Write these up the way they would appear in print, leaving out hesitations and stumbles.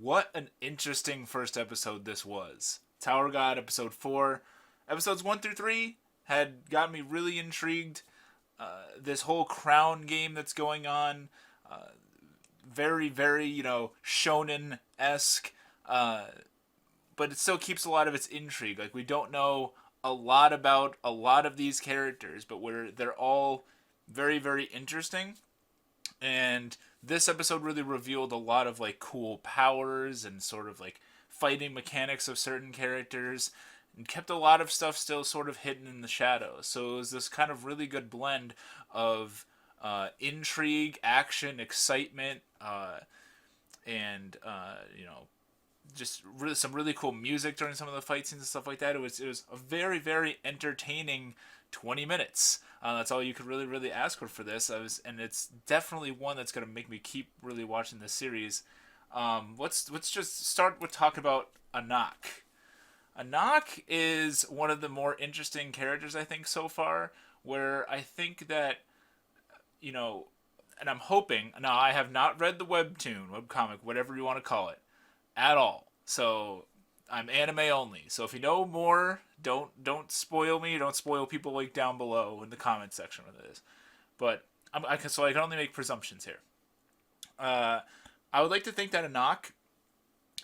What an interesting first episode this was. Tower God episode 4. Episodes 1 through 3 had got me really intrigued. This whole crown game that's going on, very, very, shonen esque, but it still keeps a lot of its intrigue. Like, we don't know a lot about a lot of these characters, but they're all very, very interesting. And this episode really revealed a lot of like cool powers and sort of like fighting mechanics of certain characters, and kept a lot of stuff still sort of hidden in the shadows. So it was this kind of really good blend of intrigue, action, excitement, and just really some really cool music during some of the fight scenes and stuff like that. It was a very, very entertaining 20 minutes. That's all you could really ask for this. And it's definitely one that's gonna make me keep really watching this series. Let's just start with talk about Anak. Anak is one of the more interesting characters I think so far. Where I think that you know, and I'm hoping. Now I have not read the webtoon, webcomic, whatever you want to call it, at all. So I'm anime only. So if you know more, don't spoil me. Don't spoil people like down below in the comment section with this. But I can only make presumptions here. Uh, I would like to think that Anak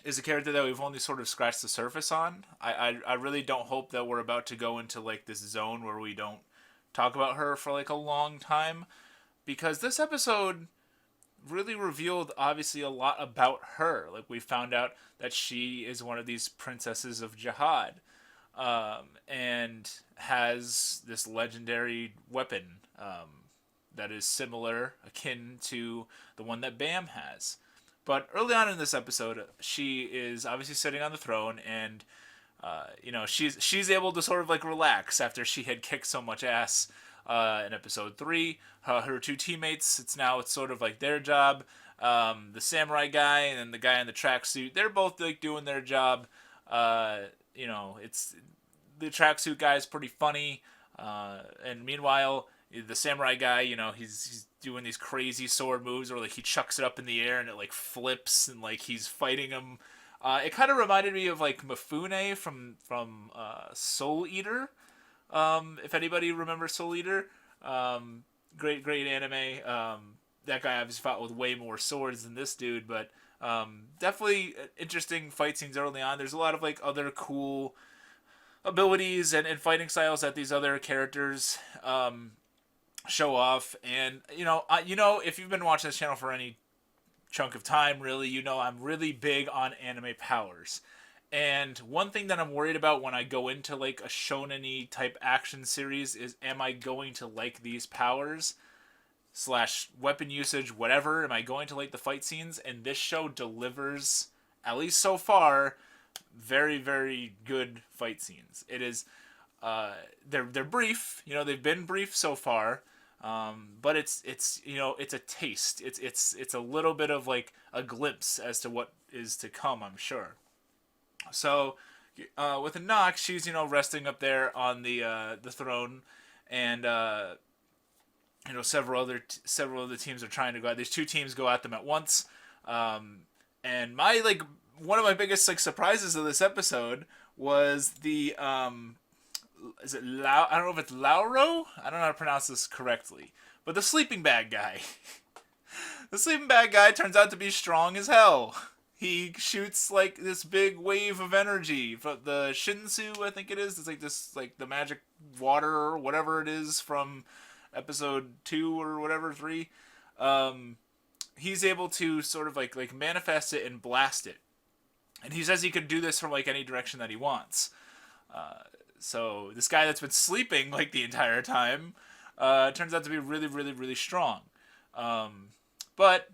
is a character that we've only sort of scratched the surface on. I really don't hope that we're about to go into like this zone where we don't talk about her for like a long time, because this episode really revealed obviously a lot about her. Like, we found out that she is one of these princesses of Jihad, and has this legendary weapon, that is similar, akin to the one that Bam has. But early on in this episode, she is obviously sitting on the throne, and she's able to sort of like relax after she had kicked so much ass in episode 3. Her two teammates, it's sort of like their job. The samurai guy and then the guy in the tracksuit, they're both like doing their job. It's the tracksuit guy is pretty funny, and meanwhile, the samurai guy, he's doing these crazy sword moves, or like he chucks it up in the air and it like flips, and like he's fighting him. It kind of reminded me of like Mifune from Soul Eater. If anybody remembers Soul Eater, great anime. That guy obviously fought with way more swords than this dude, but definitely interesting fight scenes early on. There's a lot of like other cool abilities and fighting styles that these other characters show off. And if you've been watching this channel for any chunk of time, really, I'm really big on anime powers. And one thing that I'm worried about when I go into like a shonen-y type action series is, am I going to like these powers slash weapon usage, whatever? Am I going to like the fight scenes? And this show delivers, at least so far, very, very good fight scenes. It is, they're brief. They've been brief so far. But it's a taste. It's a little bit of like a glimpse as to what is to come, I'm sure. So, with Anak, she's resting up there on the throne, and several of the teams are trying to go out. These two teams go at them at once, and my like one of my biggest like surprises of this episode was the is it Lau? I don't know if it's Lauro. I don't know how to pronounce this correctly, but the sleeping bag guy. The sleeping bag guy turns out to be strong as hell. He shoots like this big wave of energy. The Shinsu, I think it is. It's like this, like the magic water or whatever it is from episode 2 or whatever 3. He's able to sort of like manifest it and blast it. And he says he could do this from like any direction that he wants. So this guy that's been sleeping like the entire time turns out to be really, really, really strong. But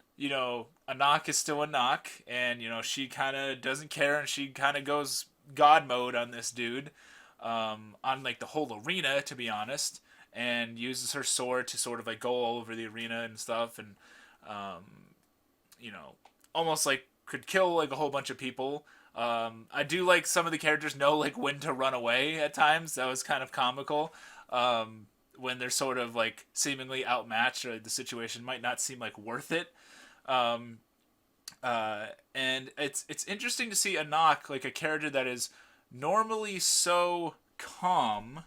Anak is still Anak, and she kind of doesn't care, and she kind of goes god mode on this dude, on like the whole arena, to be honest, and uses her sword to sort of like go all over the arena and stuff, and um, almost like could kill like a whole bunch of people. I do like some of the characters know like when to run away at times. That was kind of comical. When they're sort of like seemingly outmatched, or the situation might not seem like worth it. And it's interesting to see Anak, like a character that is normally so calm,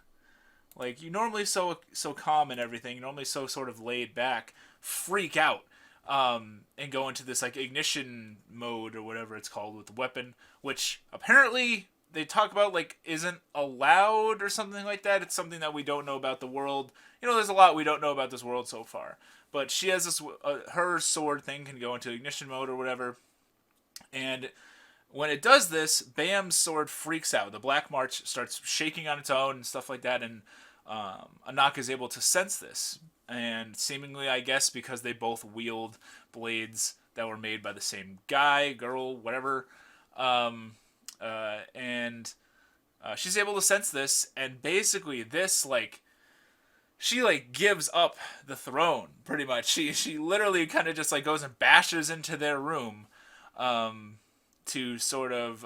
like you normally so calm and everything, normally so sort of laid back, freak out, and go into this like ignition mode or whatever it's called with the weapon, which apparently they talk about like isn't allowed or something like that. It's something that we don't know about the world. You know, there's a lot we don't know about this world so far. But she has this, her sword thing can go into ignition mode or whatever, and when it does this, Bam's sword freaks out. The Black March starts shaking on its own and stuff like that, and Anak is able to sense this. And seemingly, I guess, because they both wield blades that were made by the same guy, girl, whatever. And she's able to sense this, and basically, this, like, she like gives up the throne pretty much. She literally kind of just like goes and bashes into their room, to sort of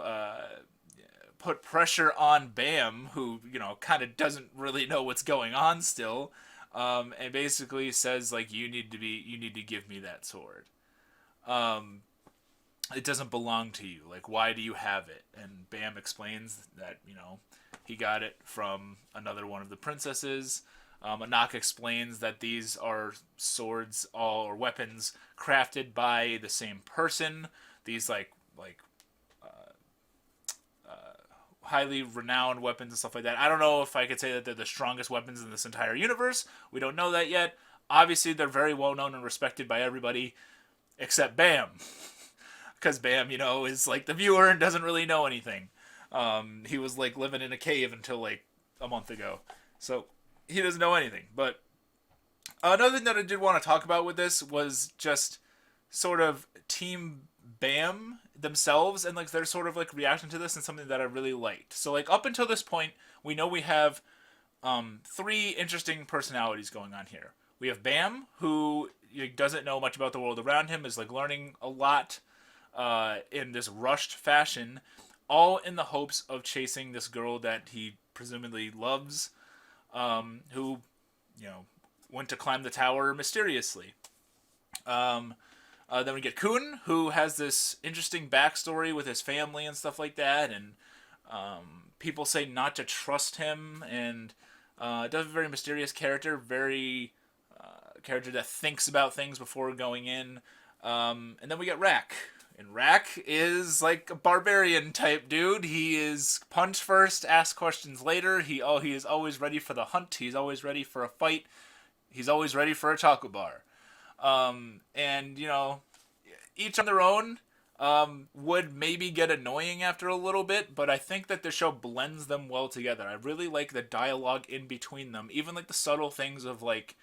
put pressure on Bam, who kind of doesn't really know what's going on still, and basically says like you need to give me that sword. It doesn't belong to you. Like, why do you have it? And Bam explains that he got it from another one of the princesses. Anak explains that these are swords, or weapons crafted by the same person. These like highly renowned weapons and stuff like that. I don't know if I could say that they're the strongest weapons in this entire universe. We don't know that yet. Obviously, they're very well known and respected by everybody except Bam, because Bam, is like the viewer and doesn't really know anything. He was like living in a cave until like a month ago, so he doesn't know anything. But another thing that I did want to talk about with this was just sort of Team Bam themselves and like their sort of like reaction to this, and something that I really liked. So like up until this point, we know we have three interesting personalities going on here. We have Bam, who doesn't know much about the world around him, is like learning a lot in this rushed fashion, all in the hopes of chasing this girl that he presumably loves, who went to climb the tower mysteriously. Then we get Kun, who has this interesting backstory with his family and stuff like that, and people say not to trust him, and does a very mysterious character, very character that thinks about things before going in. And then we get Rak. And Rak is like a barbarian type dude. He is punch first, ask questions later. He is always ready for the hunt. He's always ready for a fight. He's always ready for a chocolate bar. And each on their own would maybe get annoying after a little bit, but I think that the show blends them well together. I really like the dialogue in between them, even like the subtle things of like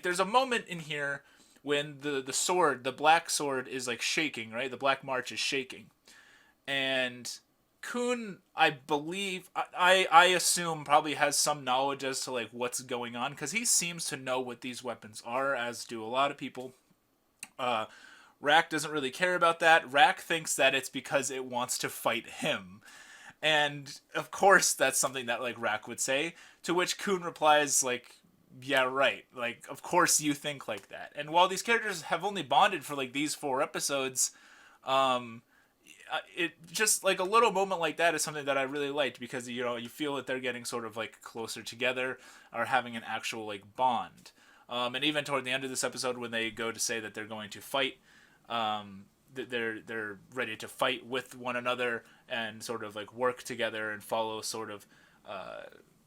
there's a moment in here when the black sword is like shaking, right? The Black March is shaking, and Kun, I believe, I assume probably has some knowledge as to like what's going on, because he seems to know what these weapons are, as do a lot of people. Rak doesn't really care about that. Rak thinks that it's because it wants to fight him. And of course that's something that like Rak would say, to which Kun replies like, yeah, right. Like, of course you think like that. And while these characters have only bonded for like these 4 episodes, it just like a little moment like that is something that I really liked, because you feel that they're getting sort of like closer together, or having an actual like bond. And even toward the end of this episode, when they go to say that they're going to fight, they're ready to fight with one another and sort of like work together and follow sort of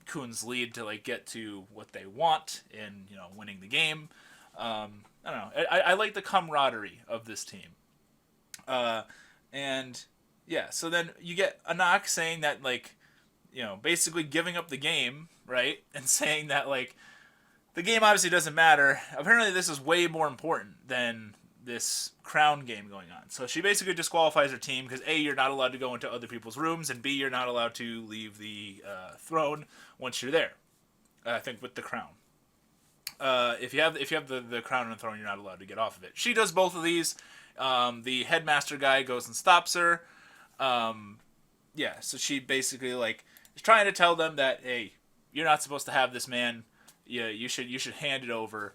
Kun's lead to like get to what they want in winning the game. I don't know. I like the camaraderie of this team. And yeah, so then you get Anak saying that like basically giving up the game, right, and saying that like the game obviously doesn't matter. Apparently this is way more important than this crown game going on. So she basically disqualifies her team because A, you're not allowed to go into other people's rooms, and B, you're not allowed to leave the throne once you're there. I think with the crown. If you have the crown and the throne, you're not allowed to get off of it. She does both of these. The headmaster guy goes and stops her. So she basically like is trying to tell them that, hey, you're not supposed to have this man. Yeah, you should hand it over.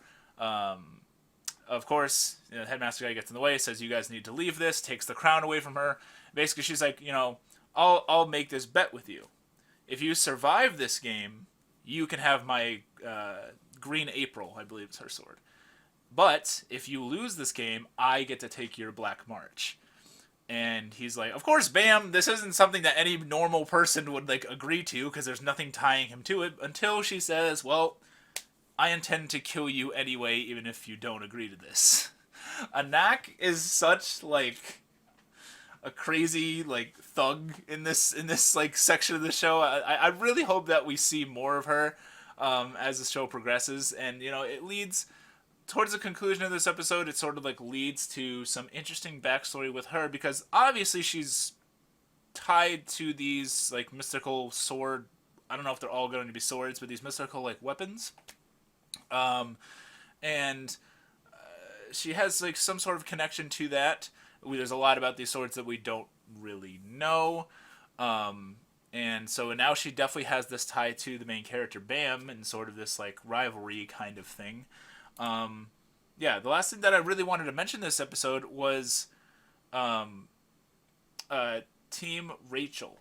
of course, the headmaster guy gets in the way, says you guys need to leave this, takes the crown away from her. Basically, she's like, I'll make this bet with you. If you survive this game, you can have my green April, I believe is her sword. But if you lose this game, I get to take your Black March. And he's like, of course, Bam, this isn't something that any normal person would like agree to because there's nothing tying him to it, until she says, well, I intend to kill you anyway, even if you don't agree to this. Anak is such like a crazy like thug in this like section of the show. I really hope that we see more of her as the show progresses, and it leads towards the conclusion of this episode. It sort of like leads to some interesting backstory with her, because obviously she's tied to these like mystical sword. I don't know if they're all going to be swords, but these mystical like weapons. And she has like some sort of connection to that. There's a lot about these swords that we don't really know. And so now she definitely has this tie to the main character Bam, and sort of this like rivalry kind of thing. Yeah, the last thing that I really wanted to mention this episode was Team Rachel.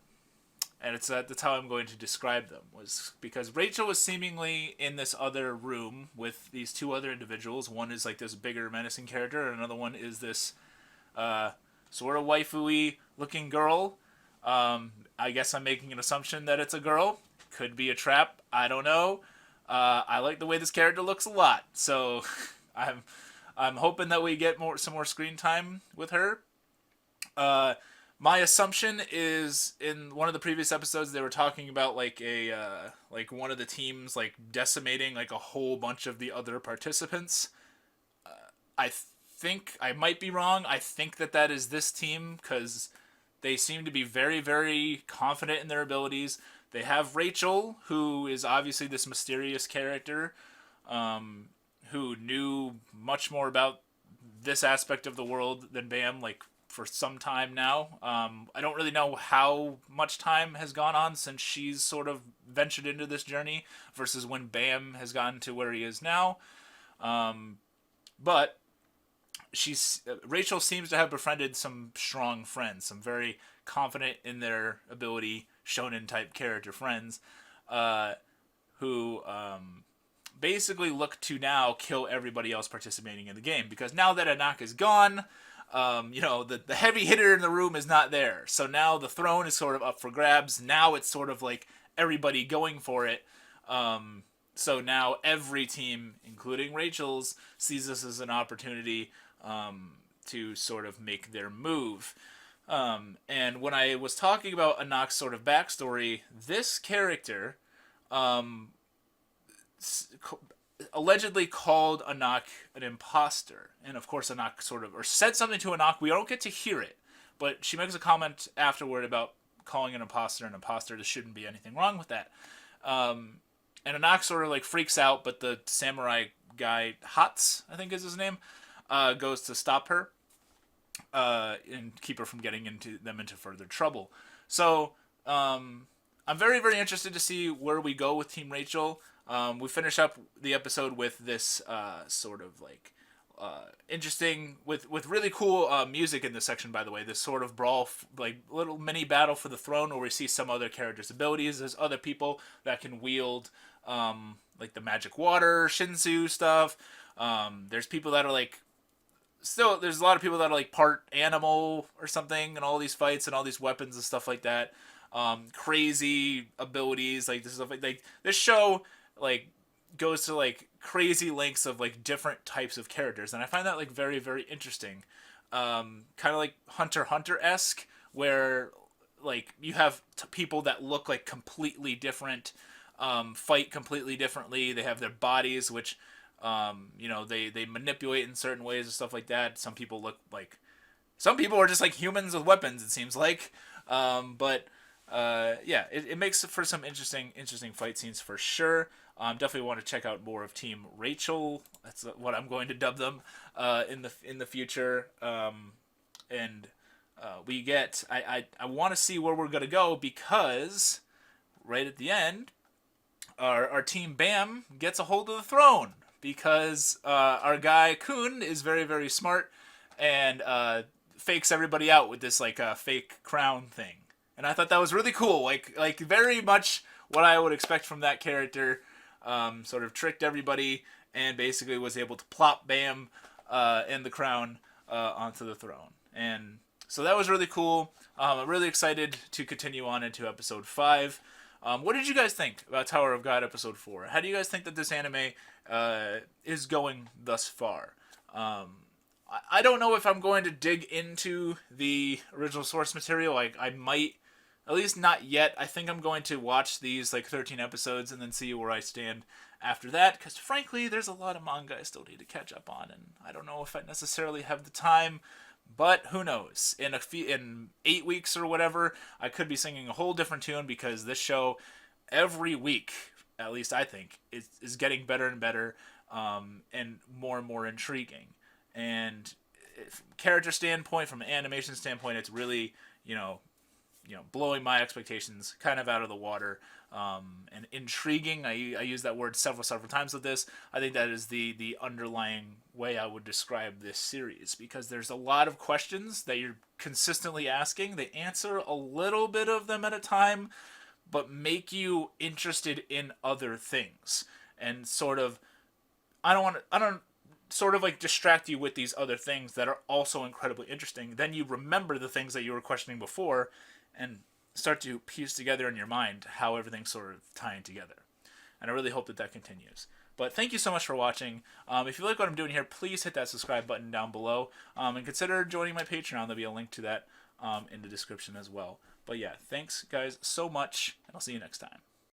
And that's how I'm going to describe them, was because Rachel was seemingly in this other room with these two other individuals. One is like this bigger menacing character, and another one is this sort of waifu-y looking girl. I guess I'm making an assumption that it's a girl. Could be a trap. I don't know. I like the way this character looks a lot, so I'm hoping that we get some more screen time with her. My assumption is, in one of the previous episodes, they were talking about like like one of the teams like decimating like a whole bunch of the other participants. I think I might be wrong. I think that is this team, because they seem to be very, very confident in their abilities. They have Rachel, who is obviously this mysterious character, who knew much more about this aspect of the world than Bam, like, for some time now. I don't really know how much time has gone on since she's sort of ventured into this journey versus when Bam has gotten to where he is now. But Rachel seems to have befriended some strong friends, some very confident in their ability, shonen type character friends, who basically look to now kill everybody else participating in the game, because now that Anak is gone, the heavy hitter in the room is not there. So now the throne is sort of up for grabs. Now it's sort of like everybody going for it. So now every team, including Rachel's, sees this as an opportunity to sort of make their move. And when I was talking about Anak's sort of backstory, this character allegedly called Anak an imposter. And of course Anak said something to Anak. We don't get to hear it, but she makes a comment afterward about calling an imposter an imposter. There shouldn't be anything wrong with that. And Anak sort of like freaks out, but the samurai guy, Hats, I think is his name, goes to stop her and keep her from getting into further trouble. So I'm very, very interested to see where we go with Team Rachel. We finish up the episode with this sort of like interesting, with really cool music in this section, by the way. This sort of brawl, like little mini battle for the throne, where we see some other characters' abilities. There's other people that can wield like the magic water, Shinsu stuff. There's people that are like, there's a lot of people that are like part animal or something in all these fights and all these weapons and stuff like that. Crazy abilities, like this stuff, like this show like goes to like crazy lengths of like different types of characters, and I find that like very, very interesting. Kind of like Hunter x Hunter-esque, where like you have people that look like completely different, fight completely differently. They have their bodies, which they manipulate in certain ways and stuff like that. Some people are just like humans with weapons, it seems like. But it makes for some interesting fight scenes for sure. Definitely want to check out more of Team Rachel. That's what I'm going to dub them in the future. We get, I want to see where we're going to go, because right at the end, our Team Bam gets a hold of the throne. because our guy Kun is very, very smart and fakes everybody out with this like fake crown thing. And I thought that was really cool, like very much what I would expect from that character. Sort of tricked everybody and basically was able to plop Bam and the crown onto the throne. And so that was really cool. I'm really excited to continue on into episode 5. What did you guys think about Tower of God episode 4? How do you guys think that this anime is going thus far? I don't know if I'm going to dig into the original source material. I might, at least not yet. I think I'm going to watch these like 13 episodes and then see where I stand after that. Because frankly, there's a lot of manga I still need to catch up on, and I don't know if I necessarily have the time. But who knows? In 8 weeks or whatever, I could be singing a whole different tune because this show, every week, at least I think, is getting better and better, and more intriguing. And from a character standpoint, from an animation standpoint, it's really blowing my expectations kind of out of the water. And intriguing. I use that word several times with this. I think that is the underlying way I would describe this series, because there's a lot of questions that you're consistently asking. They answer a little bit of them at a time, but make you interested in other things and sort of sort of like distract you with these other things that are also incredibly interesting. Then you remember the things that you were questioning before and start to piece together in your mind how everything's sort of tying together. And I really hope that continues. But thank you so much for watching. If you like what I'm doing here, please hit that subscribe button down below. And consider joining my Patreon. There'll be a link to that in the description as well. But yeah, thanks guys so much, and I'll see you next time.